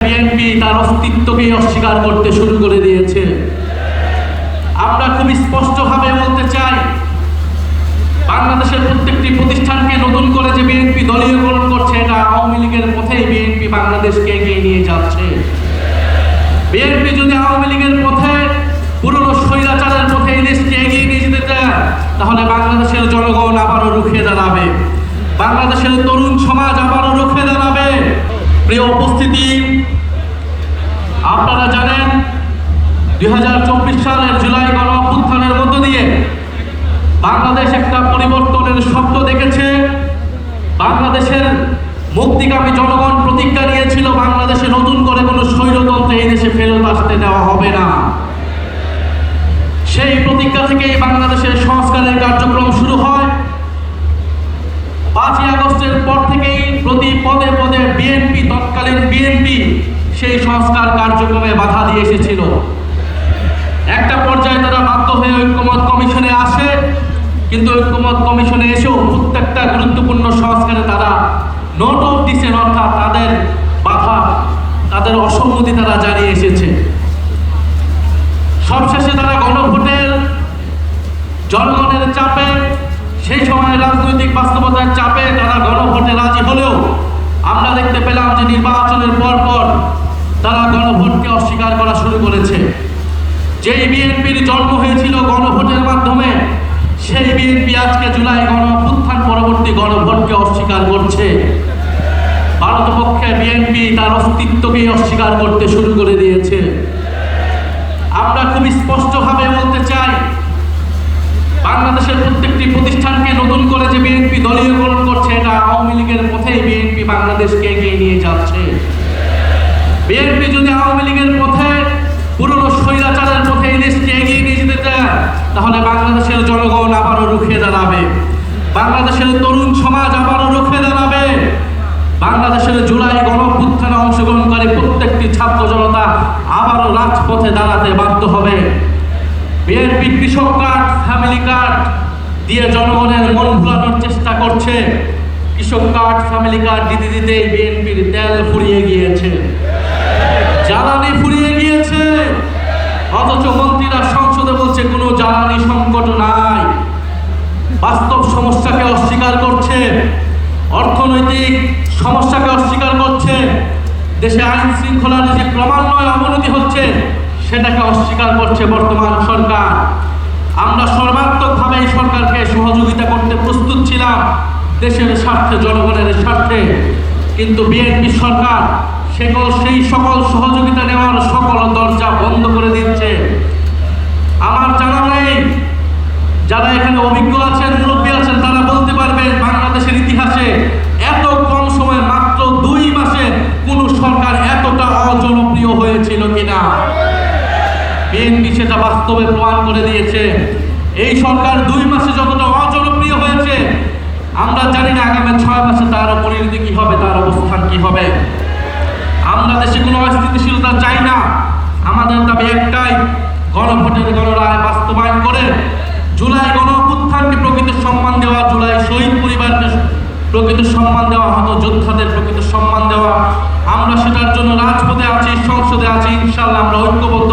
BNP তার অস্তিত্বকে অস্বীকার করতে শুরু করে দিয়েছে। আমরা খুব স্পষ্টভাবে বলতে চাই, বাংলাদেশের প্রত্যেকটি প্রতিষ্ঠানকে নতুন করে যে বিএনপি দলীয়করণ করছে, এটা আওয়ামী লীগের পথেই বিএনপি বাংলাদেশকে এগিয়ে নিয়ে যাচ্ছে। বিএনপি যদি আওয়ামী লীগের পথে, পুরনো স্বৈরাচারের পথে এই দেশকে এগিয়ে নিয়ে যেতে চায়, তাহলে বাংলাদেশের জনগণ আবারও রুখে দাঁড়াবে, বাংলাদেশের তরুণ সমাজ আবারও রুখে দাঁড়াবে। প্রিয় উপস্থিতি, আপনারা জানেন 2024 সালের জুলাই গণঅভ্যুত্থানের মধ্য দিয়ে বাংলাদেশ একটা পরিবর্তনের স্বপ্ন দেখেছে। বাংলাদেশের মুক্তিকামী জনগণ প্রতিজ্ঞা নিয়েছিল, বাংলাদেশে নতুন করে কোনো স্বৈরতন্ত্র এই দেশে ফেরত আসতে দেওয়া হবে না। সেই প্রতিজ্ঞা থেকেই বাংলাদেশের সংস্কারের কার্যক্রম শুরু হয়। 5ই আগস্টের পর থেকেই প্রতি পদে পদে বিএনপি, তৎকালীন বিএনপি সেই সংস্কার কার্যক্রমে বাধা দিয়ে এসেছিল। একটা পর্যায়ে তারা বাধ্য হয়ে ঐক্যমত কমিশনে আসে, কিন্তু ঐক্যমত কমিশনে এসেও প্রত্যেকটা গুরুত্বপূর্ণ সংস্কারে তারা নোট অফ ডিসেন্ট, অর্থাৎ তাদের বাধা, তাদের অসম্মতি তারা জানিয়ে এসেছে। সবশেষে তারা গণভোটের জনগণের চাপে, সেই সময় রাজনৈতিক বাস্তবতার চাপে তারা গণভোটে রাজি হলেও আমরা দেখতে পেলাম যে নির্বাচনের পর তারা গণভোটকে অস্বীকার করা শুরু করেছে। যেই বিএনপির জন্ম হয়েছিল গণভোটের মাধ্যমে, সেই বিএনপি আজকে জুলাই গণঅভ্যুত্থান পরবর্তী গণভোটকে অস্বীকার করছে। ভারতপক্ষে বিএনপি তার অস্তিত্বকেই অস্বীকার করতে শুরু করে দিয়েছে। আমরা খুব স্পষ্টভাবে বলতে চাই, বাংলাদেশের প্রত্যেকটি প্রতিষ্ঠানকে নতুন করে যে বিএনপি দলীয়করণ করছে, এটা আওয়ামী লীগের পথেই বিএনপি বাংলাদেশকে এগিয়ে নিয়ে যাচ্ছে। বিএনপি যদি আওয়ামী লীগের পথে, পুরনো স্বৈরাচারের পথে এই দেশকে এগিয়ে নিয়ে যেতে চায়, তাহলে বাংলাদেশের জনগণ আবারও রুখে দাঁড়াবে, বাংলাদেশের তরুণ সমাজ আবারও রুখে দাঁড়াবে, বাংলাদেশের জুলাই গণঅভ্যুত্থানে অংশগ্রহণকারী প্রত্যেকটি ছাত্র জনতা আবারও রাজপথে দাঁড়াতে বাধ্য হবে। বিএনপি কৃষক কার্ড, ফ্যামিলি কার্ড দিয়ে জনগণের মন ভুলানোর চেষ্টা করছে। কৃষক কার্ড, ফ্যামিলি কার্ড দিতে দিতে বিএনপির তেল ফুরিয়ে গিয়েছে, জ্বালানি ফুরিয়ে গিয়েছে, অথচ মন্ত্রীরা সংসদে বলছে কোনো জ্বালানি সংকট নাই। বাস্তব সমস্যাকে অস্বীকার করছে, অর্থনৈতিক সমস্যাকে অস্বীকার করছে, দেশে আইন শৃঙ্খলার যে ক্রমান্বয়ে অবনতি হচ্ছে সেটাকে অস্বীকার করছে বর্তমান সরকার। আমরা সর্বাত্মকভাবে এই সরকারকে সহযোগিতা করতে প্রস্তুত ছিলাম, দেশের স্বার্থে, জনগণের স্বার্থে, কিন্তু বিএনপি সরকার সেই সকল সহযোগিতা নেওয়ার সকল দরজা বন্ধ করে দিচ্ছে। আমার জানা নেই, যারা এখানে অভিজ্ঞ আছেন, মুরব্বী আছেন, তারা বলতে পারবেন বাংলাদেশের ইতিহাসে এত কম সময়ে, মাত্র 2 মাসে কোন সরকার এতটা অজনপ্রিয় হয়েছিল কিনা। বিএনপি সেটা বাস্তবে প্রমাণ করে দিয়েছে। এই সরকার 2 মাসে যতটা অজনপ্রিয় হয়েছে, আমরা জানি না আগামী 6 মাসে তার পরিণতি কি হবে, তার অবস্থান কি হবে। আমরা দেশে কোনো অস্থিতিশীলতা চাই না। আমাদের দাবি একটাই, গণভোটের গণরায় বাস্তবায়ন করে জুলাই গণঅভ্যুত্থানকে প্রকৃত সম্মান দেওয়া, জুলাই শহীদ পরিবারকে প্রকৃত সম্মান দেওয়া, আহত যোদ্ধাদের প্রকৃত সম্মান দেওয়া। আমরা সেটার জন্য রাজপথে আছি, সংসদে আছি, ইনশাআল্লাহ আমরা ঐক্যবদ্ধ